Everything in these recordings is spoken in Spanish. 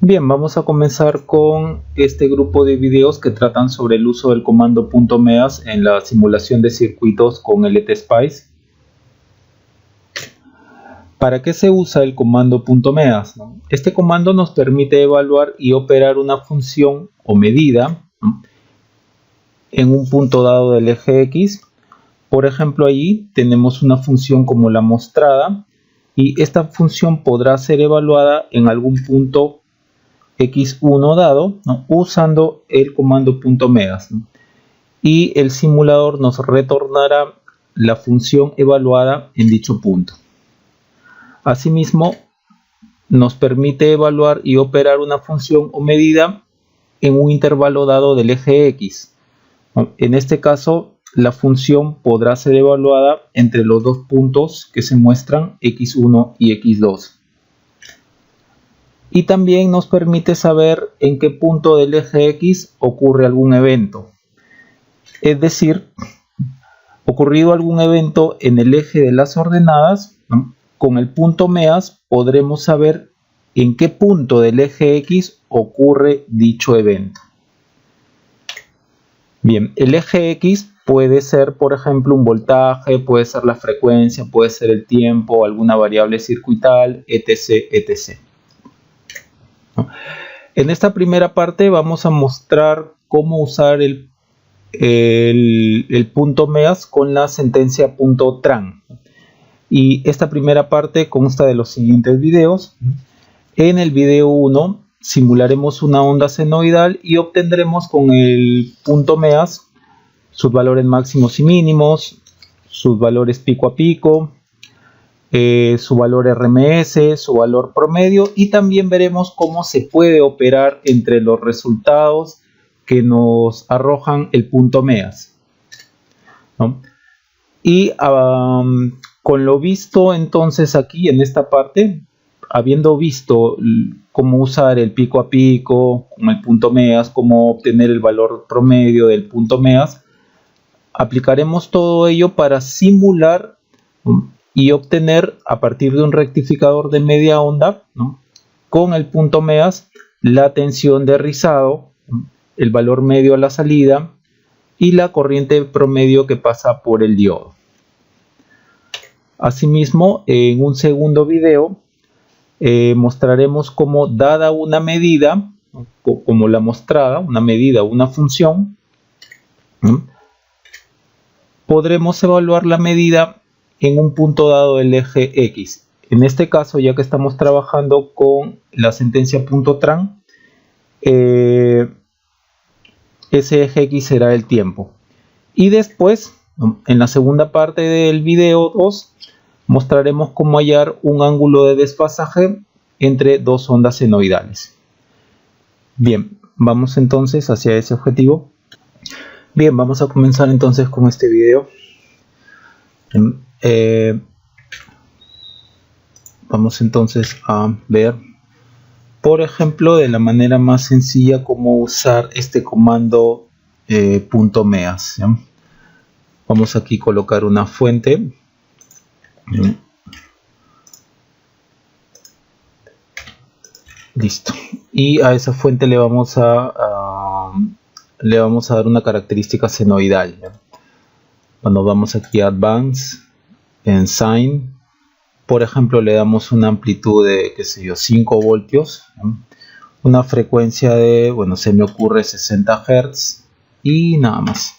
Bien, vamos a comenzar con este grupo de videos que tratan sobre el uso del comando .meas en la simulación de circuitos con LTSpice. ¿Para qué se usa el comando .meas? Este comando nos permite evaluar y operar una función o medida en un punto dado del eje X. Por ejemplo, allí tenemos una función como la mostrada y esta función podrá ser evaluada en algún punto x1 dado, usando el comando .meas, y el simulador nos retornará la función evaluada en dicho punto. Asimismo, nos permite evaluar y operar una función o medida en un intervalo dado del eje X. En este caso, la función podrá ser evaluada entre los dos puntos que se muestran x1 y x2. Y también nos permite saber en qué punto del eje X ocurre algún evento. Es decir, ocurrido algún evento en el eje de las ordenadas, con el .meas podremos saber en qué punto del eje X ocurre dicho evento. Bien, el eje X puede ser, por ejemplo, un voltaje, puede ser la frecuencia, puede ser el tiempo, alguna variable circuital, etc., etc. En esta primera parte vamos a mostrar cómo usar el .meas con la sentencia .tran. Y esta primera parte consta de los siguientes videos. En el video 1 simularemos una onda senoidal y obtendremos con el .meas sus valores máximos y mínimos, sus valores pico a pico, su valor RMS, su valor promedio, y también veremos cómo se puede operar entre los resultados que nos arrojan el .meas, ¿no? Y con lo visto entonces aquí en esta parte, habiendo visto cómo usar el pico a pico con el .meas, cómo obtener el valor promedio del .meas, aplicaremos todo ello para simular y obtener a partir de un rectificador de media onda, con el .meas, la tensión de rizado, el valor medio a la salida y la corriente promedio que pasa por el diodo. Asimismo, en un segundo video mostraremos cómo, dada una medida, como la mostrada, una medida o una función, podremos evaluar la medida en un punto dado del eje X. En este caso, ya que estamos trabajando con la sentencia .tran, ese eje X será el tiempo. Y después, en la segunda parte del video 2, mostraremos cómo hallar un ángulo de desfasaje entre dos ondas senoidales. Bien, vamos entonces hacia ese objetivo. Bien, vamos a comenzar entonces con este video. Vamos entonces a ver, por ejemplo, de la manera más sencilla cómo usar este comando .meas, ¿ya? Vamos aquí a colocar una fuente. Listo. Y a esa fuente le vamos a dar una característica senoidal, ¿ya? Cuando vamos aquí a Advanced, en Sign, por ejemplo, le damos una amplitud de, qué sé yo, 5 voltios, ¿no? Una frecuencia de, bueno, se me ocurre 60 Hz y nada más.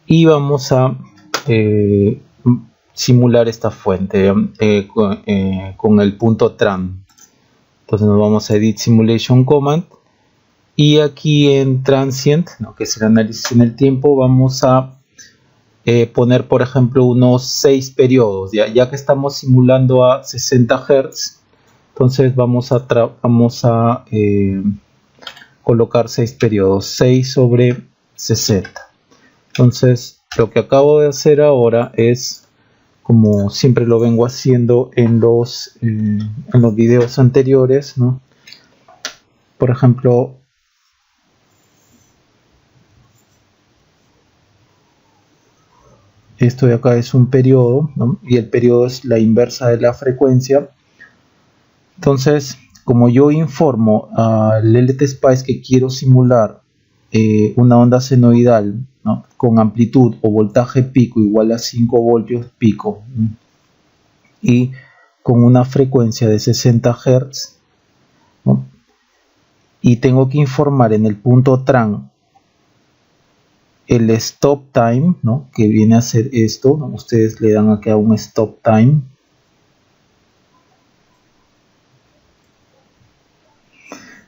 Y vamos a simular esta fuente con el .tran. Entonces nos vamos a Edit Simulation Command y aquí en Transient, ¿no?, que es el análisis en el tiempo, vamos a poner, por ejemplo, unos 6 periodos, ya que estamos simulando a 60 Hz. Entonces vamos a colocar 6 periodos, 6 sobre 60. Entonces lo que acabo de hacer ahora es, como siempre lo vengo haciendo en los videos anteriores, ¿no? Por ejemplo, esto de acá es un periodo, ¿no? Y el periodo es la inversa de la frecuencia. Entonces, como yo informo al LTSpice que quiero simular una onda senoidal, ¿no?, con amplitud o voltaje pico igual a 5 voltios pico, ¿no?, y con una frecuencia de 60 Hz, ¿no?, y tengo que informar en el punto tran el stop time, ¿no?, que viene a ser esto, ¿no? Ustedes le dan acá un stop time.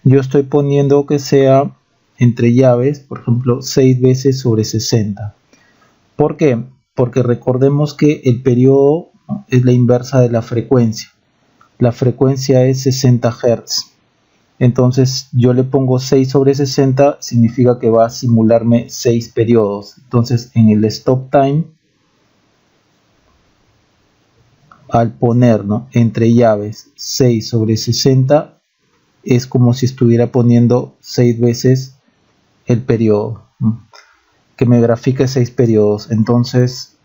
Yo estoy poniendo que sea entre llaves, por ejemplo, 6 veces sobre 60. ¿Por qué? Porque recordemos que el periodo, ¿no?, es la inversa de la frecuencia. La frecuencia es 60 Hz. Entonces yo le pongo 6 sobre 60, significa que va a simularme 6 periodos. Entonces en el stop time, al poner, ¿no?, entre llaves 6 sobre 60, es como si estuviera poniendo 6 veces el periodo, ¿no?, que me grafique 6 periodos. Entonces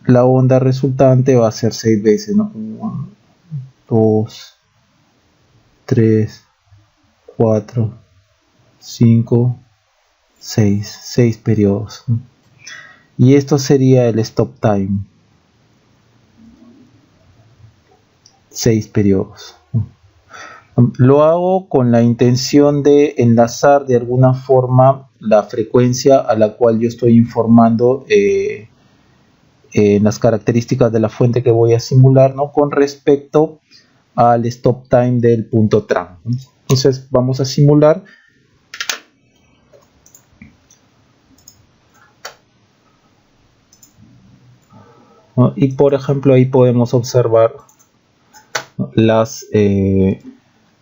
la onda resultante va a ser 6 veces, ¿no? 1, 2, 3, 4, 5, 6 periodos. Y esto sería el stop time. 6 periodos. Lo hago con la intención de enlazar de alguna forma la frecuencia a la cual yo estoy informando en las características de la fuente que voy a simular, ¿no?, con respecto al stop time del punto tran. Entonces vamos a simular. ¿No? Y por ejemplo ahí podemos observar, ¿no?, los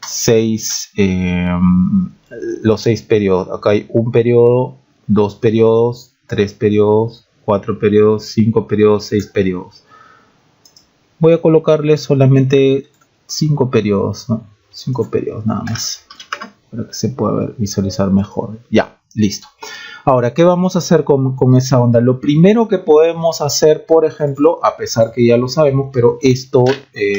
6 periodos. Acá hay un periodo, 2 periodos, 3 periodos, 4 periodos, 5 periodos, 6 periodos. Voy a colocarle solamente 5 periodos, ¿no? 5 periodos nada más, para que se pueda visualizar mejor. Ya, listo. Ahora, ¿qué vamos a hacer con esa onda? Lo primero que podemos hacer, por ejemplo, a pesar que ya lo sabemos, pero esto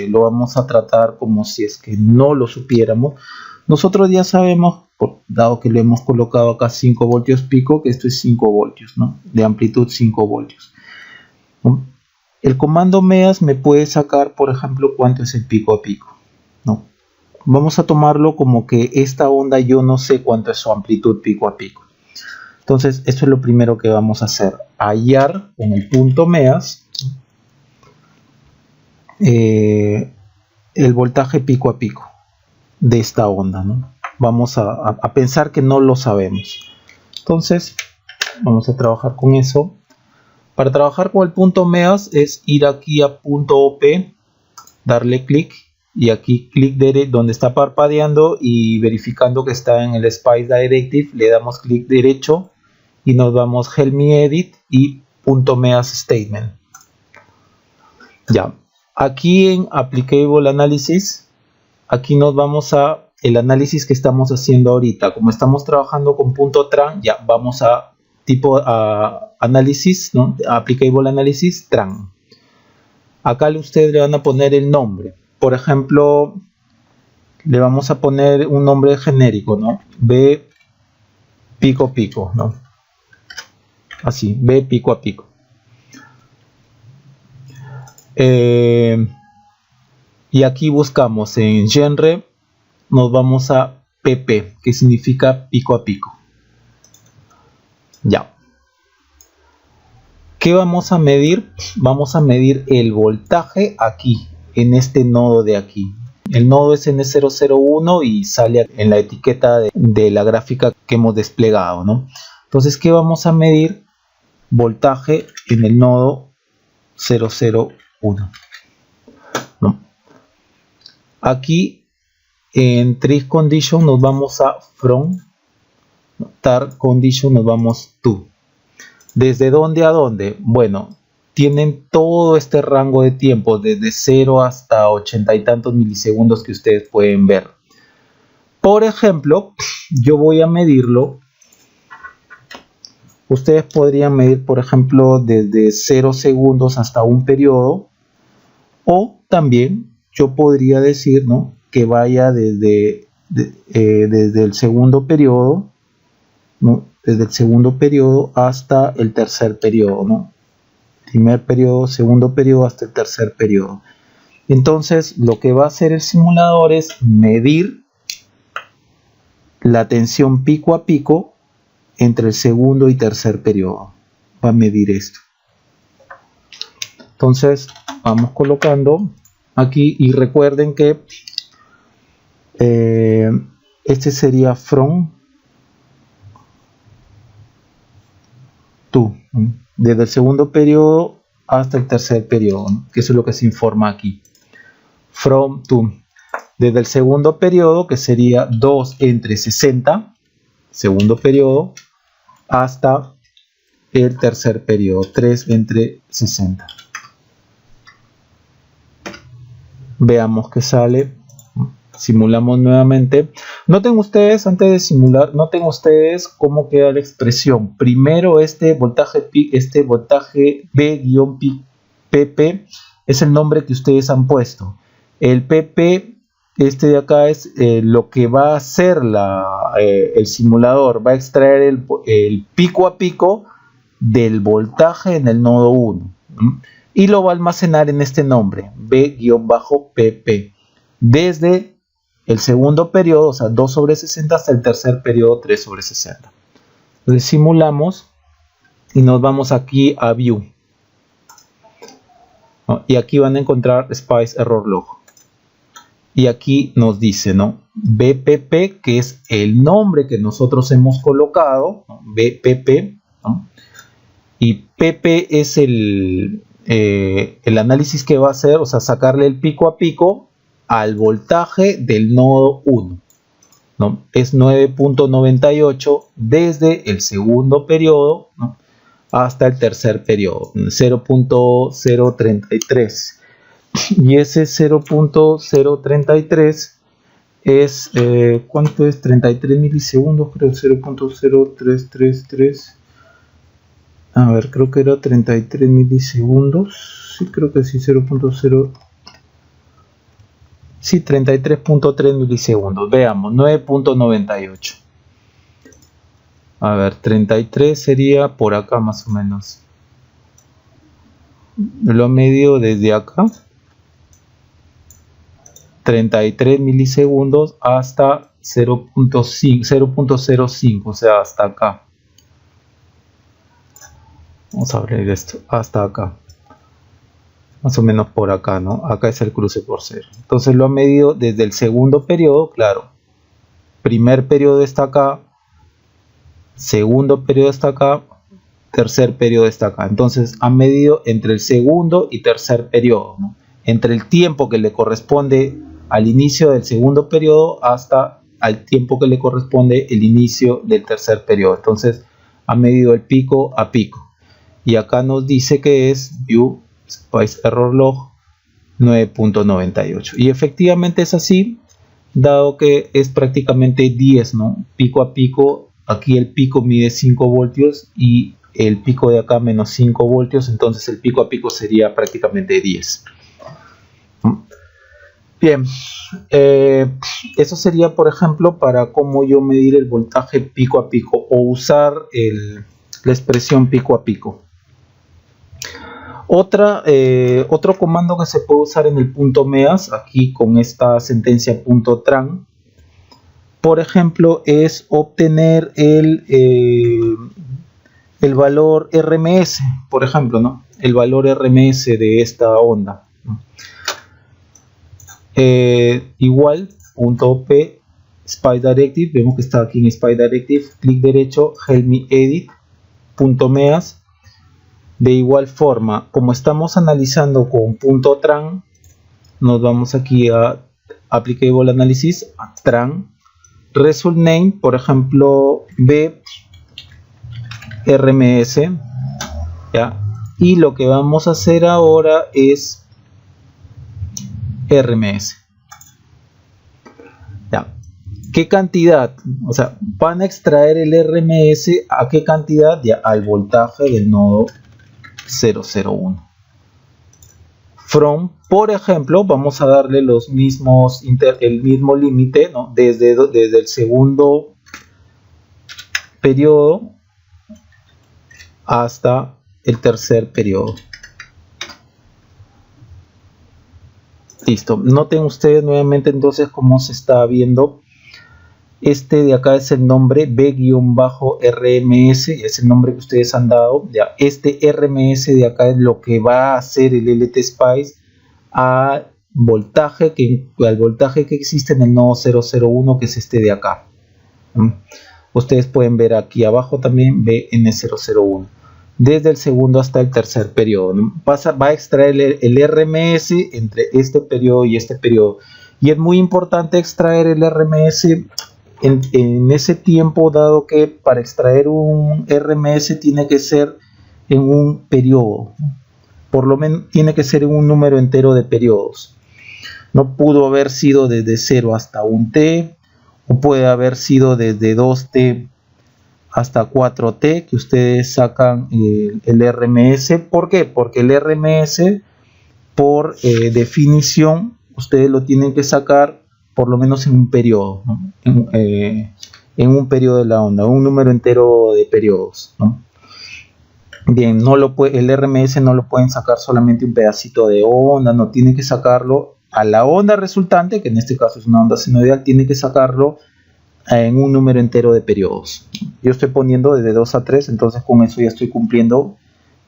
lo vamos a tratar como si es que no lo supiéramos. Nosotros ya sabemos, dado que le hemos colocado acá 5 voltios pico, que esto es 5 voltios, ¿no?, de amplitud 5 voltios. ¿No? El comando MEAS me puede sacar, por ejemplo, cuánto es el pico a pico, ¿no? Vamos a tomarlo como que esta onda yo no sé cuánto es su amplitud pico a pico. Entonces, eso es lo primero que vamos a hacer. Hallar en el punto MEAS el voltaje pico a pico de esta onda, ¿no? Vamos a pensar que no lo sabemos. Entonces, vamos a trabajar con eso. Para trabajar con el punto MEAS es ir aquí a punto OP, darle clic y aquí clic derecho donde está parpadeando y verificando que está en el Spice Directive, le damos clic derecho y nos vamos Help Me Edit y punto MEAS Statement. Ya, aquí en Applicable Analysis, aquí nos vamos a el análisis que estamos haciendo ahorita. Como estamos trabajando con punto tran, ya vamos a tipo análisis, ¿no?, Applicable Analysis tran. Acá ustedes le van a poner el nombre. Por ejemplo, le vamos a poner un nombre genérico, ¿no? B pico pico, ¿no? Así, B pico a pico. Y aquí buscamos en genre, nos vamos a PP, que significa pico a pico. Ya. ¿Qué vamos a medir? Vamos a medir el voltaje aquí, en este nodo de aquí. El nodo es N001 y sale en la etiqueta de la gráfica que hemos desplegado, ¿no? Entonces, ¿qué vamos a medir? Voltaje en el nodo 001. ¿No? Aquí en Trace Condition nos vamos a From, Tar Condition nos vamos To. ¿Desde dónde a dónde? Bueno, tienen todo este rango de tiempo, desde 0 hasta 80 y tantos milisegundos que ustedes pueden ver. Por ejemplo, yo voy a medirlo. Ustedes podrían medir, por ejemplo, desde 0 segundos hasta un periodo. O también yo podría decir, ¿no?, que vaya desde el segundo periodo, ¿no? Desde el segundo periodo hasta el tercer periodo, ¿no? Primer periodo, segundo periodo hasta el tercer periodo. Entonces lo que va a hacer el simulador es medir la tensión pico a pico entre el segundo y tercer periodo. Va a medir esto. Entonces vamos colocando aquí y recuerden que este sería from to, desde el segundo periodo hasta el tercer periodo, que eso es lo que se informa aquí. From to, desde el segundo periodo, que sería 2 entre 60, segundo periodo, hasta el tercer periodo, 3 entre 60. Veamos qué sale. Simulamos nuevamente. Noten ustedes, antes de simular, noten ustedes cómo queda la expresión. Primero este voltaje B-PP es el nombre que ustedes han puesto. El PP, este de acá, es lo que va a hacer el simulador. Va a extraer el pico a pico del voltaje en el nodo 1. Y lo va a almacenar en este nombre, B-PP. Desde el segundo periodo, o sea, 2 sobre 60, hasta el tercer periodo, 3 sobre 60. Entonces simulamos y nos vamos aquí a View. ¿No? Y aquí van a encontrar Spice Error Log. Y aquí nos dice, ¿no? BPP, que es el nombre que nosotros hemos colocado, ¿no? BPP, ¿no? Y PP es el análisis que va a hacer, o sea, sacarle el pico a pico al voltaje del nodo 1, ¿no? Es 9.98 desde el segundo periodo, ¿no? Hasta el tercer periodo, 0.033. Y ese 0.033 es, ¿cuánto es? 33 milisegundos, creo, 0.0333. A ver, creo que era 33 milisegundos. Sí, creo que sí, 0.0. Sí, 33.3 milisegundos. Veamos, 9.98. A ver, 33 sería por acá más o menos. Lo medio desde acá. 33 milisegundos hasta 0.05, o sea, hasta acá. Vamos a abrir esto, hasta acá. Más o menos por acá, ¿no? Acá es el cruce por 0. Entonces lo ha medido desde el segundo periodo, claro. Primer periodo está acá, segundo periodo está acá, tercer periodo está acá. Entonces ha medido entre el segundo y tercer periodo, ¿no? Entre el tiempo que le corresponde al inicio del segundo periodo hasta el tiempo que le corresponde el inicio del tercer periodo. Entonces ha medido el pico a pico. Y acá nos dice que es View Spice Error Log 9.98. Y efectivamente es así, dado que es prácticamente 10, ¿no? Pico a pico. Aquí el pico mide 5 voltios y el pico de acá menos 5 voltios. Entonces el pico a pico sería prácticamente 10. Bien, eso sería, por ejemplo, para cómo yo medir el voltaje pico a pico o usar la expresión pico a pico. Otro comando que se puede usar en el punto MEAS, aquí con esta sentencia .tran, por ejemplo, es obtener el valor RMS, por ejemplo, ¿no? El valor RMS de esta onda, ¿no? Igual, .p, Spy Directive, vemos que está aquí en Spy Directive, clic derecho, Help Me Edit, .meas. De igual forma, como estamos analizando con .tran, nos vamos aquí a Applicable Analysis, a tran, Result Name, por ejemplo, B RMS, ¿ya? Y lo que vamos a hacer ahora es RMS, ¿ya? ¿Qué cantidad? O sea, van a extraer el RMS a qué cantidad, ya, al voltaje del nodo 001. from, por ejemplo, vamos a darle los mismos el mismo límite, ¿no? desde el segundo periodo hasta el tercer periodo. Listo. Noten ustedes nuevamente entonces cómo se está viendo. Este de acá es el nombre B-RMS, es el nombre que ustedes han dado. Ya, este RMS de acá es lo que va a hacer el LTSpice al voltaje que existe en el nodo 001, que es este de acá. Ustedes pueden ver aquí abajo también BN001. Desde el segundo hasta el tercer periodo. Va a extraer el RMS entre este periodo y este periodo. Y es muy importante extraer el RMS en ese tiempo, dado que para extraer un RMS tiene que ser en un periodo. Por lo menos tiene que ser en un número entero de periodos. No pudo haber sido desde 0 hasta 1T, o puede haber sido desde 2T hasta 4T, que ustedes sacan el RMS. ¿Por qué? Porque el RMS, por definición, ustedes lo tienen que sacar por lo menos en un periodo, ¿no? En un periodo de la onda, un número entero de periodos, ¿no? Bien, el RMS no lo pueden sacar solamente un pedacito de onda, no, tienen que sacarlo a la onda resultante, que en este caso es una onda senoidal, tiene que sacarlo en un número entero de periodos. Yo estoy poniendo desde 2 a 3, entonces con eso ya estoy cumpliendo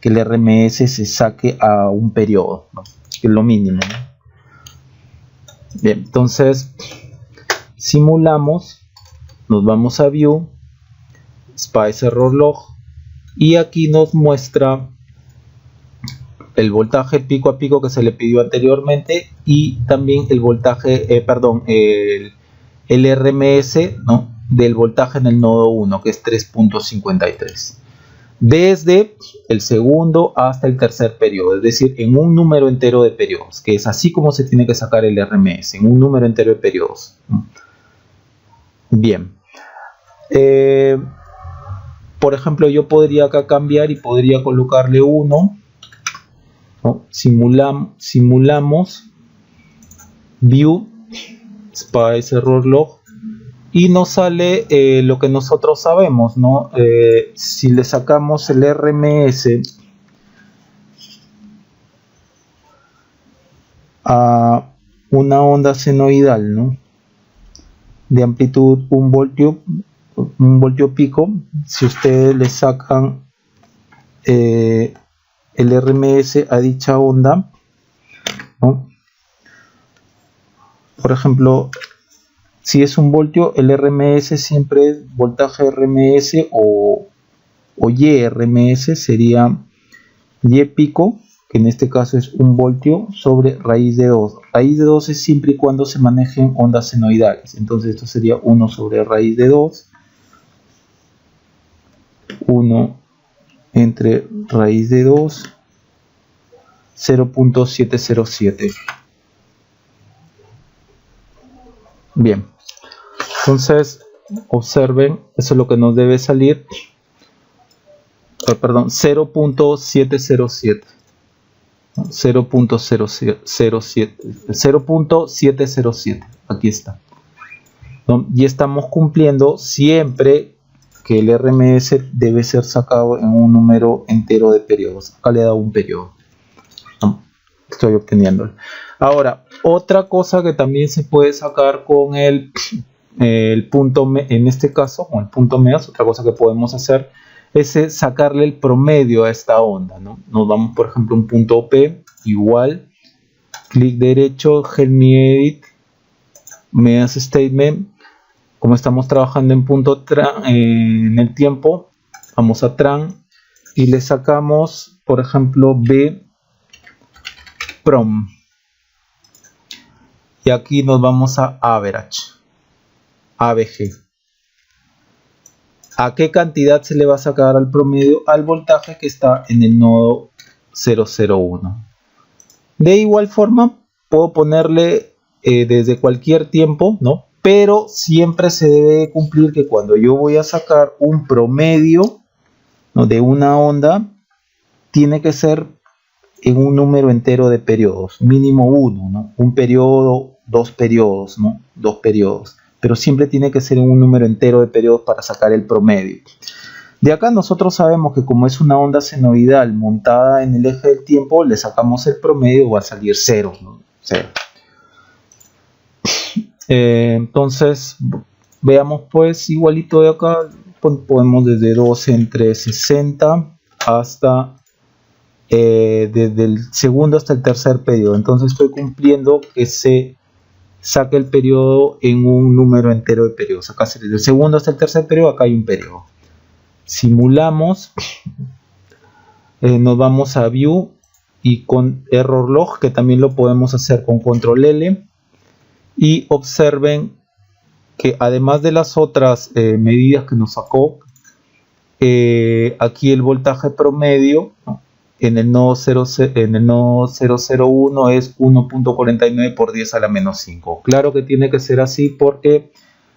que el RMS se saque a un periodo, ¿no? Que es lo mínimo, ¿no? Bien, entonces simulamos, nos vamos a View, Spice Error Log, y aquí nos muestra el voltaje pico a pico que se le pidió anteriormente, y también el voltaje, el RMS, ¿no? del voltaje en el nodo 1, que es 3.53. Desde el segundo hasta el tercer periodo, es decir, en un número entero de periodos, que es así como se tiene que sacar el RMS, en un número entero de periodos. Bien. Por ejemplo, yo podría acá cambiar y podría colocarle 1, ¿no? Simulamos View, Spice Error Log, y nos sale lo que nosotros sabemos, ¿no? Si le sacamos el RMS a una onda senoidal, ¿no? de amplitud 1 voltio pico, si ustedes le sacan el RMS a dicha onda, ¿no? Por ejemplo, si es 1 voltio, el RMS siempre es voltaje RMS o Y RMS, sería Y pico, que en este caso es 1 voltio, sobre raíz de 2. Raíz de 2 es siempre y cuando se manejen ondas senoidales. Entonces esto sería 1 sobre raíz de 2. 1 entre raíz de 2, 0.707. Bien, entonces observen, eso es lo que nos debe salir. Perdón, 0.707. 0.707, aquí está, ¿no? Y estamos cumpliendo siempre que el RMS debe ser sacado en un número entero de periodos. Acá le he dado un periodo, ¿no? Estoy obteniéndolo. Ahora, otra cosa que también se puede sacar con el punto, en este caso con el punto medio, otra cosa que podemos hacer es sacarle el promedio a esta onda, ¿no? Nos vamos, por ejemplo, a un punto P, igual, clic derecho, Help me edit, Medias Statement. Como estamos trabajando en punto en el tiempo, vamos a tran y le sacamos, por ejemplo, B prom. Y aquí nos vamos a average, ABG. ¿A qué cantidad se le va a sacar al promedio? Al voltaje que está en el nodo 001. De igual forma, puedo ponerle desde cualquier tiempo, ¿no? Pero siempre se debe cumplir que cuando yo voy a sacar un promedio, ¿no? de una onda, tiene que ser en un número entero de periodos, mínimo uno, ¿no? Un periodo, dos periodos, ¿no? Dos periodos, pero siempre tiene que ser en un número entero de periodos para sacar el promedio. De acá nosotros sabemos que como es una onda senoidal montada en el eje del tiempo, le sacamos el promedio, va a salir 0, ¿no? 0. Entonces, veamos pues igualito de acá, podemos desde 12 entre 60 hasta desde el segundo hasta el tercer periodo. Entonces estoy cumpliendo que se saque el periodo en un número entero de periodos. Acá desde el segundo hasta el tercer periodo, acá hay un periodo. Simulamos, nos vamos a View y con Error Log, que también lo podemos hacer con Control L, y observen que además de las otras medidas que nos sacó, aquí el voltaje promedio, ¿no? En el nodo 001 es 1.49 por 10 a la menos 5. Claro que tiene que ser así porque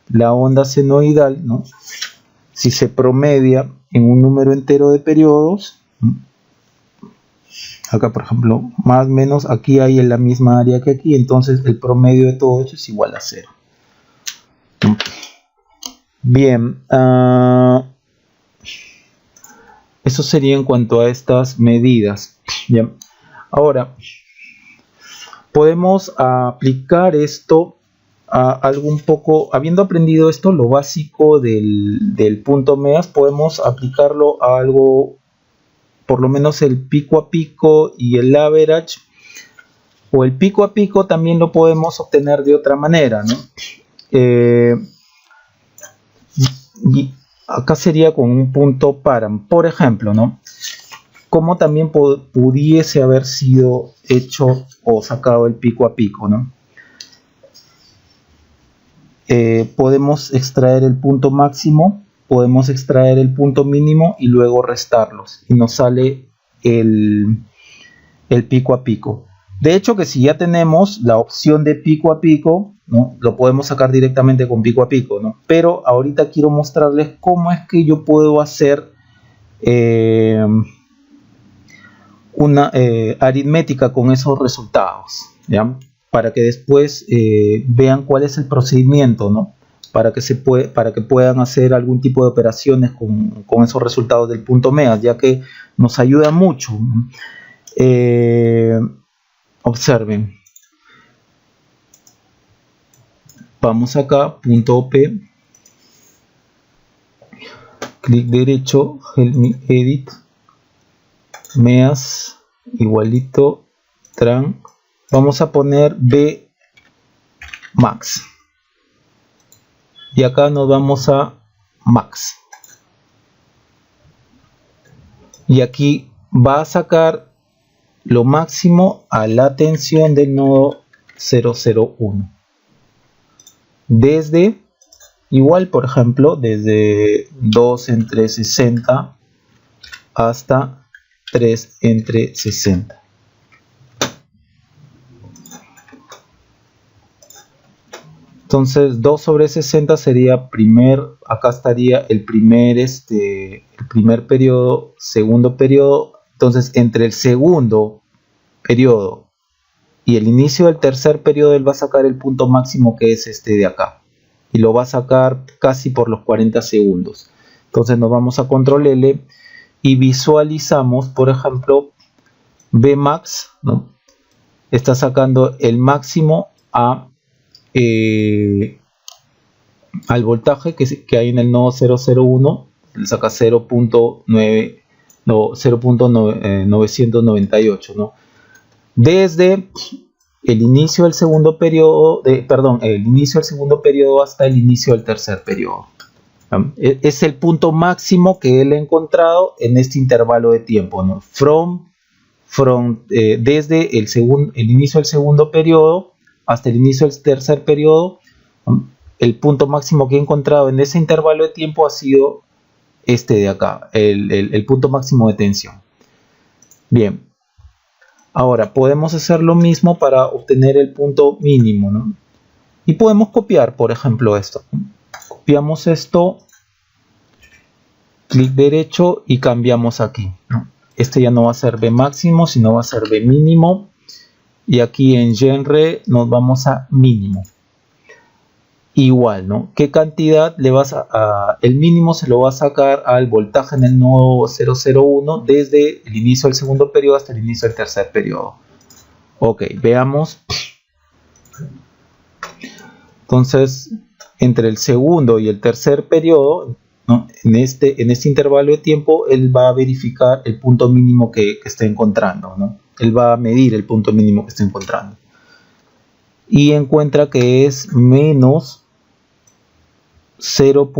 la onda senoidal, ¿no? Si se promedia en un número entero de periodos, acá por ejemplo, más o menos aquí hay en la misma área que aquí, entonces el promedio de todo esto es igual a 0. Bien, eso sería en cuanto a estas medidas. Bien. Ahora, podemos aplicar esto a algo un poco, habiendo aprendido esto, lo básico del punto MEAS, podemos aplicarlo a algo, por lo menos el pico a pico y el average, o el pico a pico también lo podemos obtener de otra manera, ¿no? Y acá sería con un punto param, por ejemplo, ¿no? Como también pudiese haber sido hecho o sacado el pico a pico, ¿no? Podemos extraer el punto máximo, podemos extraer el punto mínimo y luego restarlos y nos sale el pico a pico. De hecho, que si ya tenemos la opción de pico a pico, ¿no? Lo podemos sacar directamente con pico a pico, ¿no? Pero ahorita quiero mostrarles cómo es que yo puedo hacer una aritmética con esos resultados, ¿ya? Para que después vean cuál es el procedimiento, ¿no? Para que puedan hacer algún tipo de operaciones con esos resultados del punto MEAS, ya que nos ayuda mucho, ¿no? Observen, vamos acá, punto OP, clic derecho, Help Me Edit, MEAS, igualito, tran, vamos a poner B max, y acá nos vamos a max, y aquí va a sacar lo máximo a la tensión del nodo 001 desde, igual por ejemplo, desde 2 entre 60 hasta 3 entre 60. Entonces 2 sobre 60 sería acá estaría el primer periodo, segundo periodo. Entonces entre el segundo periodo y el inicio del tercer periodo él va a sacar el punto máximo, que es este de acá, y lo va a sacar casi por los 40 segundos. Entonces nos vamos a Control L y visualizamos, por ejemplo, Bmax, ¿no? Está sacando el máximo al voltaje que hay en el nodo 001, le saca 0.998, ¿no? Desde el inicio del segundo periodo, el inicio del segundo periodo hasta el inicio del tercer periodo. Es el punto máximo que él ha encontrado en este intervalo de tiempo, ¿no? Desde el inicio del segundo periodo hasta el inicio del tercer periodo, el punto máximo que he encontrado en ese intervalo de tiempo ha sido este de acá, el punto máximo de tensión. Bien, ahora podemos hacer lo mismo para obtener el punto mínimo, ¿no? Y podemos copiar, por ejemplo, esto. Copiamos esto, clic derecho y cambiamos aquí, ¿no? este ya no va a ser B máximo, sino va a ser B mínimo. Y aquí en genre nos vamos a mínimo. Igual, ¿no? ¿Qué cantidad le vas el mínimo se lo va a sacar al voltaje en el nodo 001 desde el inicio del segundo periodo hasta el inicio del tercer periodo? Ok, veamos. Entonces, entre el segundo y el tercer periodo, ¿no? en este intervalo de tiempo, él va a verificar el punto mínimo que está encontrando, ¿no? Él va a medir el punto mínimo que está encontrando. Y encuentra que es menos 0.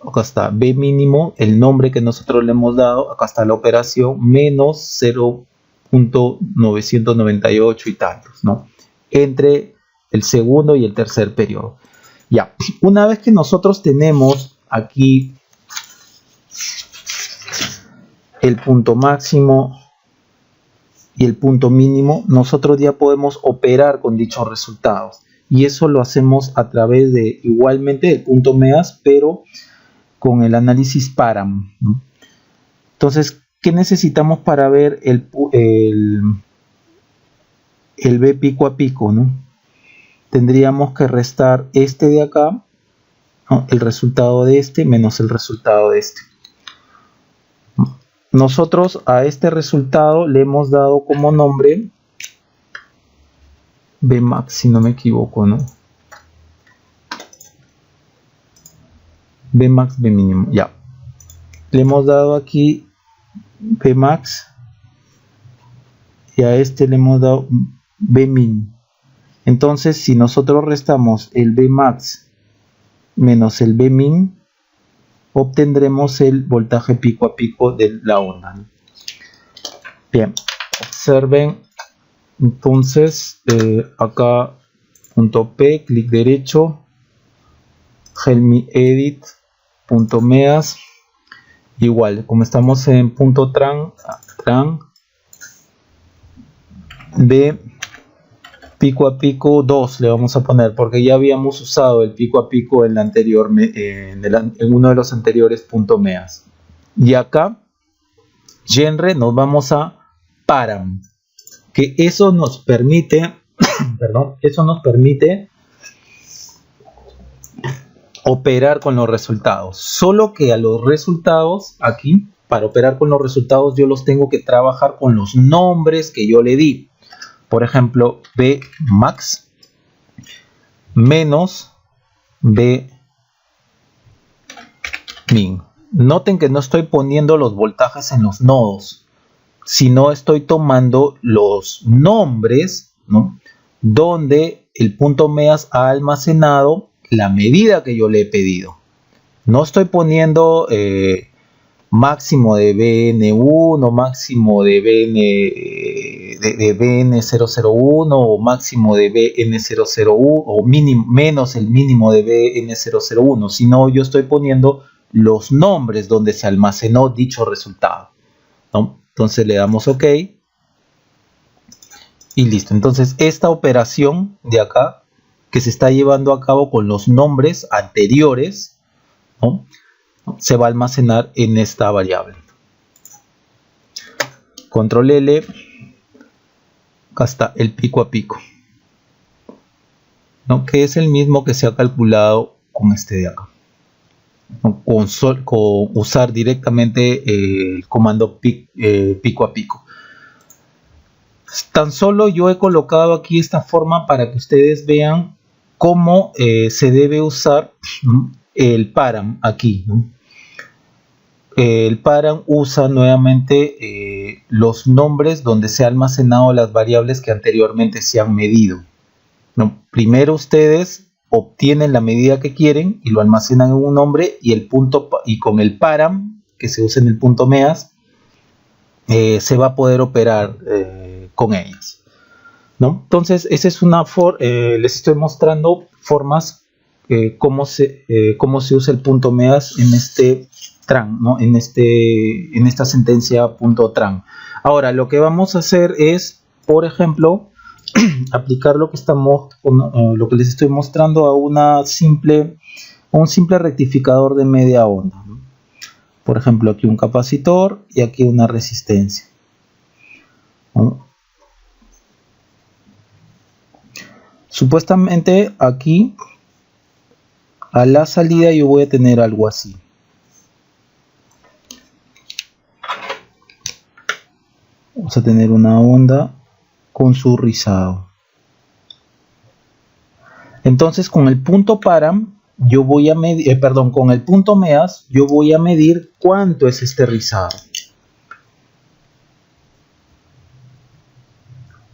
Acá está B mínimo, el nombre que nosotros le hemos dado. Acá está la operación, menos 0.998 y tantos, ¿no? Entre el segundo y el tercer periodo. Ya, una vez que nosotros tenemos aquí el punto máximo y el punto mínimo, nosotros ya podemos operar con dichos resultados. Y eso lo hacemos a través de, igualmente, del punto MEAS, pero con el análisis param, ¿no? Entonces, ¿qué necesitamos para ver el B pico a pico, ¿no? Tendríamos que restar este de acá, ¿no? El resultado de este menos el resultado de este. Nosotros a este resultado le hemos dado como nombre Bmax, si no me equivoco, ¿no? Bmax, B mínimo, ya. Le hemos dado aquí Bmax y a este le hemos dado Bmin. Entonces, si nosotros restamos el Bmax menos el Bmin, obtendremos el voltaje pico a pico de la onda, ¿no? Bien, observen. Entonces, acá punto P, clic derecho, Helmi Edit, punto MEAS, igual, como estamos en punto tran B pico a pico 2 le vamos a poner, porque ya habíamos usado el pico a pico en la anterior, en uno de los anteriores punto MEAS. Y acá, genre, nos vamos a param, que eso nos permite perdón, eso nos permite operar con los resultados. Solo que a los resultados, aquí, para operar con los resultados, yo los tengo que trabajar con los nombres que yo le di. Por ejemplo, Bmax menos Bmin. Noten que no estoy poniendo los voltajes en los nodos, sino estoy tomando los nombres, ¿no? Donde el punto MEAS ha almacenado la medida que yo le he pedido. No estoy poniendo máximo de BN1, máximo de BN001 o máximo de BN001 o mínimo, menos el mínimo de BN001, sino yo estoy poniendo los nombres donde se almacenó dicho resultado, ¿no? Entonces le damos OK y listo. Entonces esta operación de acá, que se está llevando a cabo con los nombres anteriores, ¿no?, se va a almacenar en esta variable. Control L. Acá está el pico a pico, ¿no?, que es el mismo que se ha calculado con este de acá, ¿no?, con usar directamente el comando pico a pico. Tan solo yo he colocado aquí esta forma para que ustedes vean cómo se debe usar, ¿no?, el param aquí, ¿no? El param usa nuevamente los nombres donde se han almacenado las variables que anteriormente se han medido, ¿no? Primero ustedes obtienen la medida que quieren y lo almacenan en un nombre, y el punto, y con el param que se usa en el punto MEAS se va a poder operar con ellas, ¿no? Entonces esa es una les estoy mostrando formas, cómo se usa el punto MEAS en este tran, ¿no?, en esta sentencia punto tran. Ahora lo que vamos a hacer es, por ejemplo, aplicar lo que les estoy mostrando a un simple rectificador de media onda, ¿no? Por ejemplo, aquí un capacitor y aquí una resistencia, ¿no? Supuestamente aquí a la salida yo voy a tener algo así. Vamos a tener una onda con su rizado. Entonces con el punto param yo voy a medir, con el punto MEAS yo voy a medir cuánto es este rizado.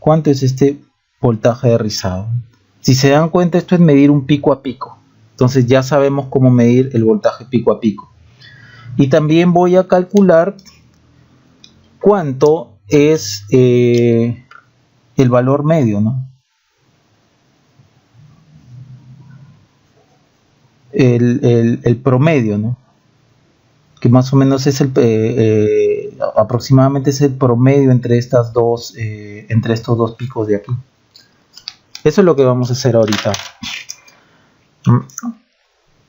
¿Cuánto es este voltaje de rizado? Si se dan cuenta, esto es medir un pico a pico. Entonces ya sabemos cómo medir el voltaje pico a pico. Y también voy a calcular cuánto es el valor medio, ¿no? El promedio, ¿no? Que más o menos es aproximadamente es el promedio entre estos dos picos de aquí. Eso es lo que vamos a hacer ahorita.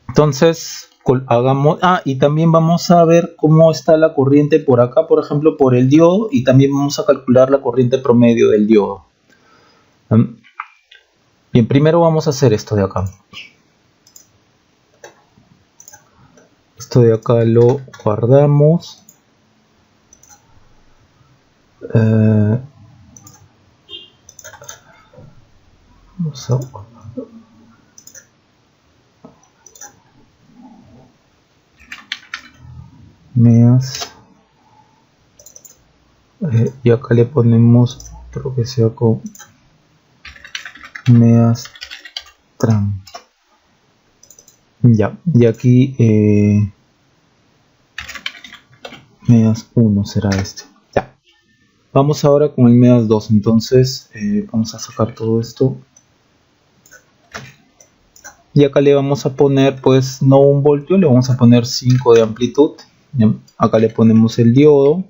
Entonces hagamos, y también vamos a ver cómo está la corriente por acá, por ejemplo, por el diodo, y también vamos a calcular la corriente promedio del diodo. Bien, primero vamos a hacer esto de acá. Esto de acá lo guardamos. Vamos a MEAS. Y acá le ponemos otro que sea con MEAS TRAN. Ya, y aquí MEAS 1 será este. Ya. Vamos ahora con el MEAS 2. Entonces vamos a sacar todo esto. Y acá le vamos a poner, pues, no 1 voltio, le vamos a poner 5 de amplitud. Bien. Acá le ponemos el diodo.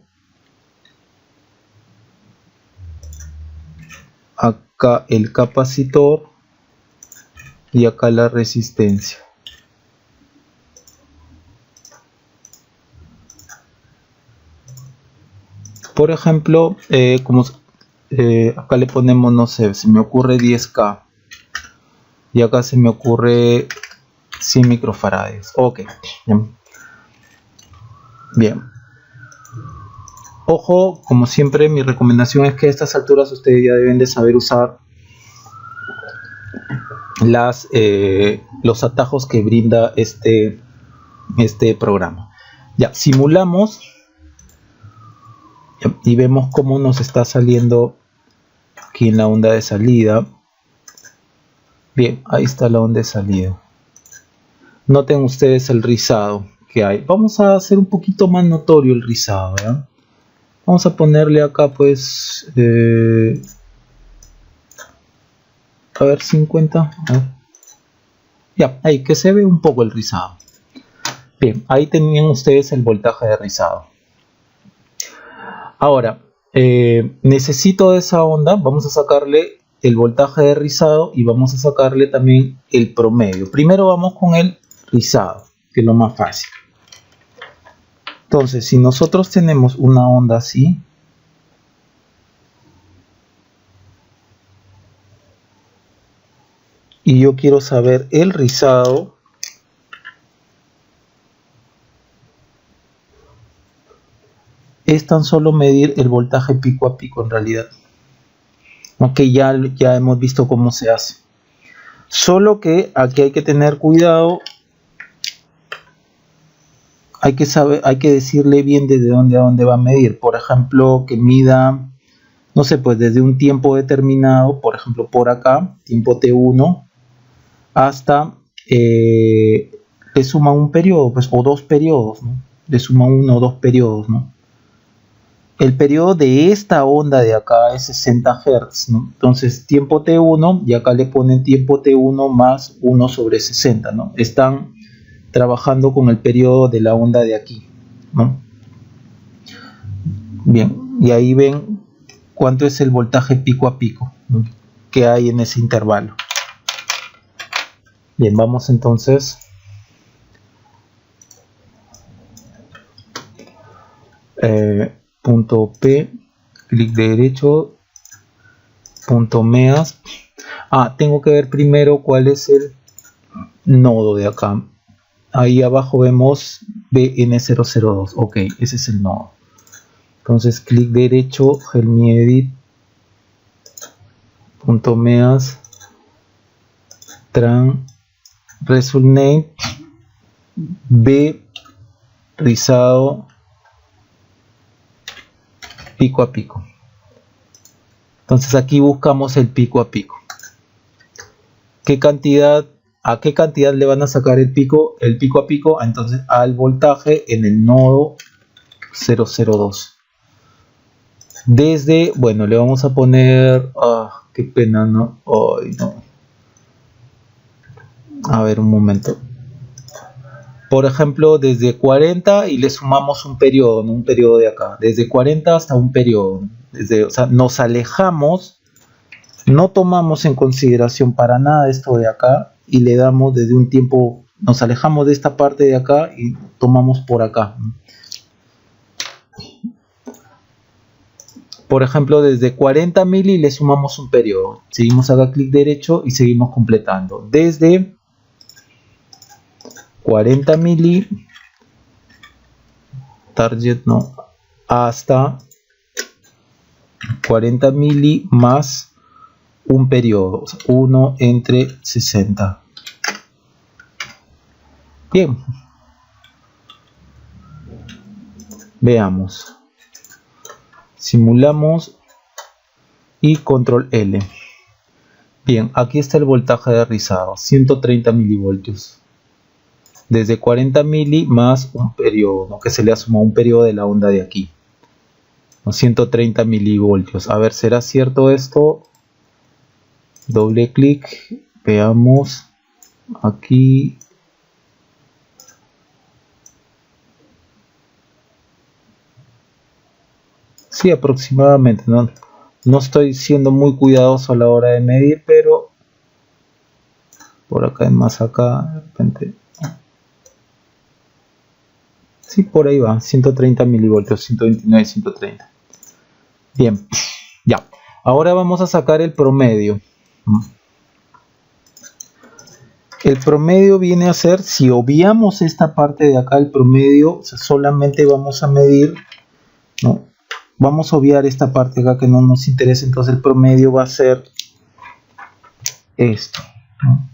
Acá el capacitor. Y acá la resistencia. Por ejemplo, acá le ponemos, no sé, se me ocurre 10K. Y acá se me ocurre 100 microfarads. Ok. Bien. Ojo, como siempre, mi recomendación es que a estas alturas ustedes ya deben de saber usar los atajos que brinda este programa. Ya, simulamos y vemos cómo nos está saliendo aquí en la onda de salida. Bien, ahí está la onda de salida. Noten ustedes el rizado que hay. Vamos a hacer un poquito más notorio el rizado, ¿ya? Vamos a ponerle acá, pues, a ver, 50. A ver. Ya, ahí que se ve un poco el rizado. Bien, ahí tenían ustedes el voltaje de rizado. Ahora, necesito de esa onda, vamos a sacarle el voltaje de rizado y vamos a sacarle también el promedio. Primero vamos con el rizado, que es lo más fácil. Entonces, si nosotros tenemos una onda así, y yo quiero saber el rizado, es tan solo medir el voltaje pico a pico en realidad. Aunque ya hemos visto cómo se hace. Solo que aquí hay que tener cuidado. Hay que decirle bien desde dónde a dónde va a medir. Por ejemplo, que mida, no sé, pues desde un tiempo determinado, por ejemplo por acá, tiempo T1, hasta le suma un periodo, pues, o dos periodos, ¿no? Le suma uno o dos periodos, ¿no? El periodo de esta onda de acá es 60 Hz, ¿no? Entonces tiempo T1, y acá le ponen tiempo T1 más 1 sobre 60, ¿no? Están trabajando con el periodo de la onda de aquí, ¿no? Bien, y ahí ven cuánto es el voltaje pico a pico, ¿no?, que hay en ese intervalo. Bien, vamos entonces punto P, clic derecho, punto meas. Tengo que ver primero cuál es el nodo de acá. Ahí abajo vemos BN002. Ok, ese es el nodo. Entonces clic derecho, helm-edit, punto meas, tran, result name, B, rizado, pico a pico. Entonces aquí buscamos el pico a pico. ¿A qué cantidad le van a sacar el pico a pico? Entonces al voltaje en el nodo 002. Desde, bueno, le vamos a poner, qué pena, ¿no? Ay, no. A ver, un momento. Por ejemplo, desde 40 y le sumamos un periodo, ¿no? Un periodo de acá. Desde 40 hasta un periodo. O sea, nos alejamos, no tomamos en consideración para nada esto de acá y le damos desde un tiempo, nos alejamos de esta parte de acá y tomamos por acá. Por ejemplo, desde 40 mili le sumamos un periodo. Seguimos acá, clic derecho y seguimos completando. Desde 40 mili, target no, hasta 40 mili más un periodo, 1 entre 60. Bien, veamos, simulamos y control L. Bien, aquí está el voltaje de rizado, 130 milivoltios. Desde 40 mili más un periodo, ¿no? Que se le ha sumado un periodo de la onda de aquí, 130 milivoltios. A ver, ¿será cierto esto? Doble clic, veamos aquí. Sí, aproximadamente, no estoy siendo muy cuidadoso a la hora de medir, pero por acá es más acá, de repente. Sí, por ahí va, 130 milivoltios, 129, 130. Bien, ya. Ahora vamos a sacar el promedio. El promedio viene a ser, si obviamos esta parte de acá, el promedio, o sea, solamente vamos a medir, ¿no? Vamos a obviar esta parte acá que no nos interesa, entonces el promedio va a ser esto, ¿no?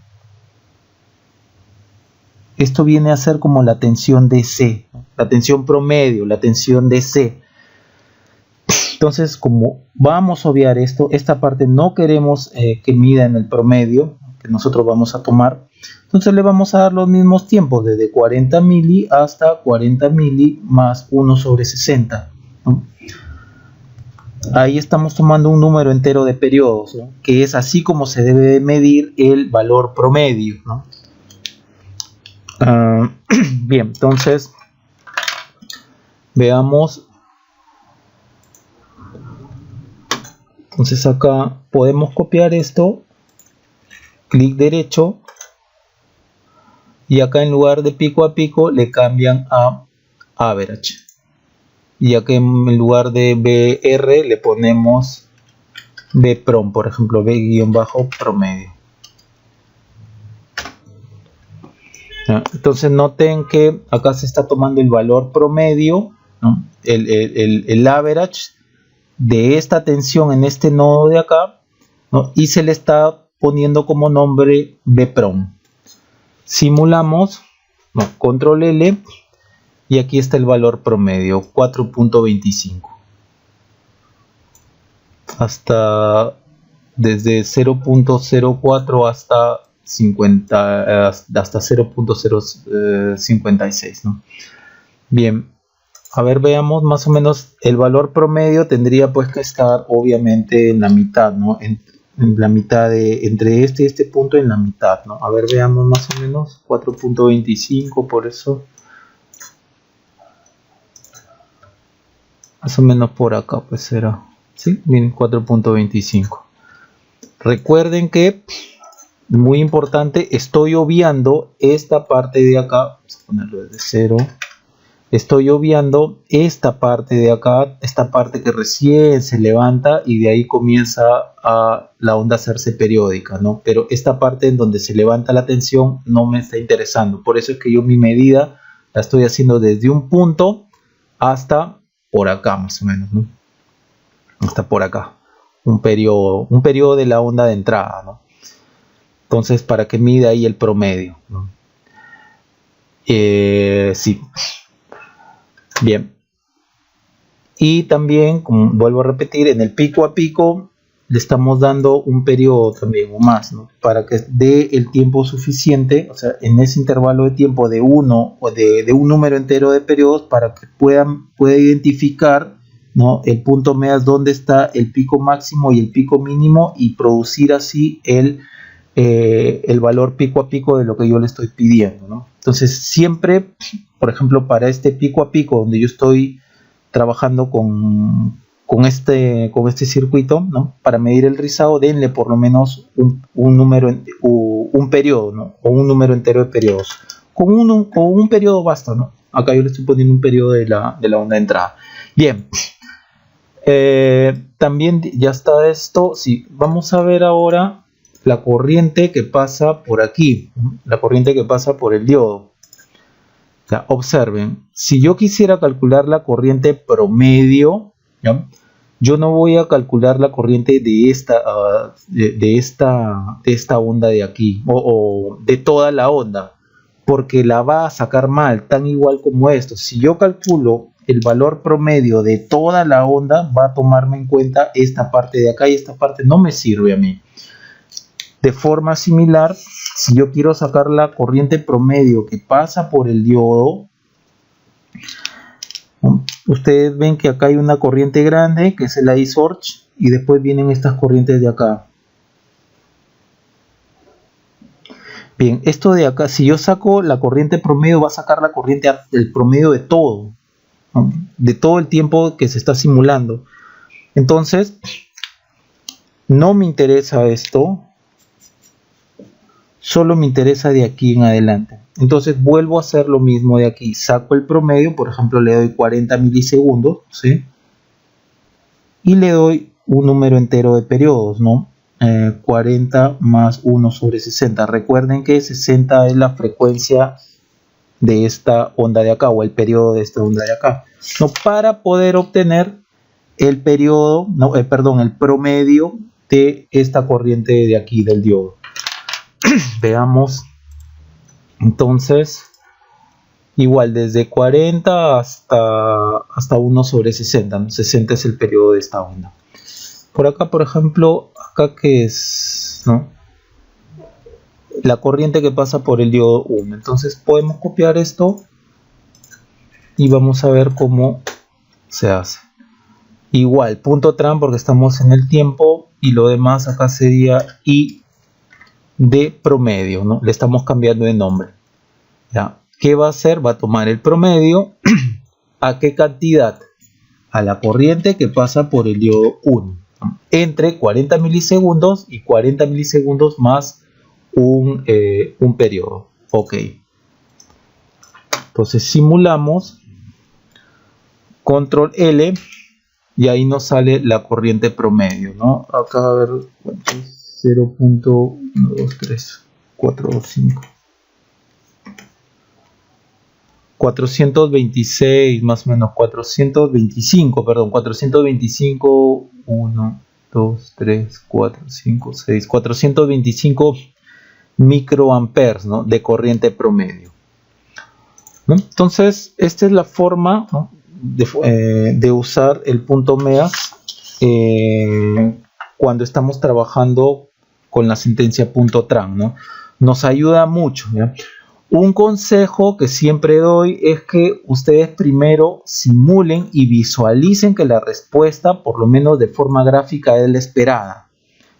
Esto viene a ser como la tensión DC, ¿no? La tensión promedio, la tensión DC. Entonces, como vamos a obviar esto, esta parte no queremos que mida en el promedio que nosotros vamos a tomar. Entonces le vamos a dar los mismos tiempos, desde 40 mili hasta 40 mili más 1 sobre 60. ¿No? Ahí estamos tomando un número entero de periodos, ¿no? Que es así como se debe medir el valor promedio, ¿no? Bien, entonces veamos. Entonces acá podemos copiar esto, clic derecho, y acá en lugar de pico a pico le cambian a average, y acá en lugar de BR le ponemos Bprom, por ejemplo, B-promedio. Entonces noten que acá se está tomando el valor promedio, ¿no? el average de esta tensión en este nodo de acá, ¿no? Y se le está poniendo como nombre Bprom. Simulamos, ¿no? Control L, y aquí está el valor promedio, 4.25. Hasta desde 0.04 hasta 50, hasta 0.056, ¿no? Bien, a ver, veamos más o menos el valor promedio. Tendría pues que estar obviamente en la mitad, ¿no? En la mitad de entre este y este punto, en la mitad, ¿no? A ver, veamos más o menos 4.25, por eso más o menos por acá pues será, ¿sí? Miren, 4.25. recuerden que muy importante, estoy obviando esta parte de acá, vamos a ponerlo desde 0, estoy obviando esta parte de acá, esta parte que recién se levanta y de ahí comienza a la onda a hacerse periódica, ¿no? Pero esta parte en donde se levanta la tensión no me está interesando. Por eso es que yo mi medida la estoy haciendo desde un punto hasta por acá más o menos, ¿no? Hasta por acá. Un periodo de la onda de entrada, ¿no? Entonces, para que mida ahí el promedio, ¿no? Sí. Bien. Y también, como vuelvo a repetir, en el pico a pico le estamos dando un periodo también o más, ¿no? Para que dé el tiempo suficiente, o sea, en ese intervalo de tiempo de uno o de un número entero de periodos para que pueda identificar, ¿no? El punto medias donde está el pico máximo y el pico mínimo y producir así el valor pico a pico de lo que yo le estoy pidiendo, ¿no? Entonces siempre, por ejemplo, para este pico a pico donde yo estoy trabajando con este circuito, ¿no? Para medir el rizado, denle por lo menos un periodo, ¿no? O un número entero de periodos. Con un periodo basta, ¿no? Acá yo le estoy poniendo un periodo de la onda de entrada. Bien. También ya está esto. Sí, vamos a ver ahora la corriente que pasa por aquí, ¿no? La corriente que pasa por el diodo. O sea, observen, si yo quisiera calcular la corriente promedio, ¿ya? Yo no voy a calcular la corriente de esta onda de aquí, o de toda la onda, porque la va a sacar mal, tan igual como esto. Si yo calculo el valor promedio de toda la onda, va a tomarme en cuenta esta parte de acá y esta parte no me sirve a mí. De forma similar, si yo quiero sacar la corriente promedio que pasa por el diodo, ustedes ven que acá hay una corriente grande que es el I-Source y después vienen estas corrientes de acá. Bien, esto de acá, si yo saco la corriente promedio, va a sacar la corriente del promedio de todo, ¿no? De todo el tiempo que se está simulando. Entonces, no me interesa esto. Solo me interesa de aquí en adelante. Entonces vuelvo a hacer lo mismo de aquí. Saco el promedio, por ejemplo le doy 40 milisegundos, ¿sí? Y le doy un número entero de periodos, ¿no? 40 más 1 sobre 60. Recuerden que 60 es la frecuencia de esta onda de acá, o el periodo de esta onda de acá, ¿no? Para poder obtener el periodo, no, perdón, el promedio de esta corriente de aquí del diodo. Veamos entonces, igual desde 40 hasta 1 sobre 60, ¿no? 60 es el periodo de esta onda. Por acá, por ejemplo, acá que es, ¿no? La corriente que pasa por el diodo 1. Entonces podemos copiar esto y vamos a ver cómo se hace. Igual, punto tran porque estamos en el tiempo y lo demás acá sería I de promedio, ¿no? Le estamos cambiando de nombre. ¿Ya? ¿Qué va a hacer? Va a tomar el promedio. ¿A qué cantidad? A la corriente que pasa por el diodo 1. Entre 40 milisegundos y 40 milisegundos más un periodo. Ok. Entonces simulamos. Control L. Y ahí nos sale la corriente promedio, ¿no? Acá a ver. 0.12345 426 más o menos 425, perdón, 425 1 2 3 4 5 6 425 microamperes, ¿no? De corriente promedio, ¿no? Entonces esta es la forma, ¿no? de usar el punto MEAS cuando estamos trabajando con la sentencia punto tran, ¿no? Nos ayuda mucho, ¿ya? Un consejo que siempre doy es que ustedes primero simulen y visualicen que la respuesta, por lo menos de forma gráfica, es la esperada,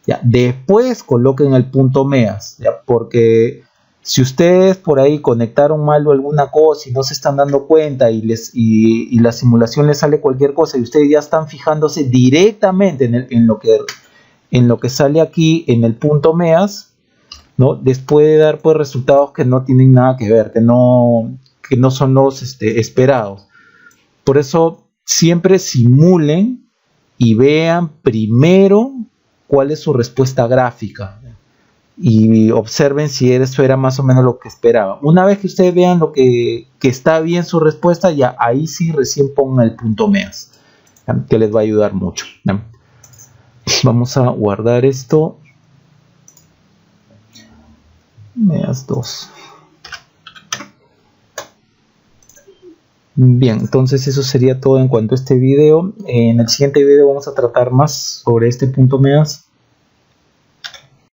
¿ya? Después coloquen el punto MEAS, ¿ya? Porque si ustedes por ahí conectaron mal o alguna cosa y no se están dando cuenta y la simulación les sale cualquier cosa y ustedes ya están fijándose directamente en lo que sale aquí en el punto MEAS, ¿no? Les puede dar pues resultados que no tienen nada que ver, que no son los esperados. Por eso siempre simulen y vean primero cuál es su respuesta gráfica y observen si eso era más o menos lo que esperaba. Una vez que ustedes vean lo que está bien su respuesta, ya ahí sí recién pongan el punto MEAS, que les va a ayudar mucho. Vamos a guardar esto. MEAS 2. Bien, entonces eso sería todo en cuanto a este video. En el siguiente video vamos a tratar más sobre este punto MEAS.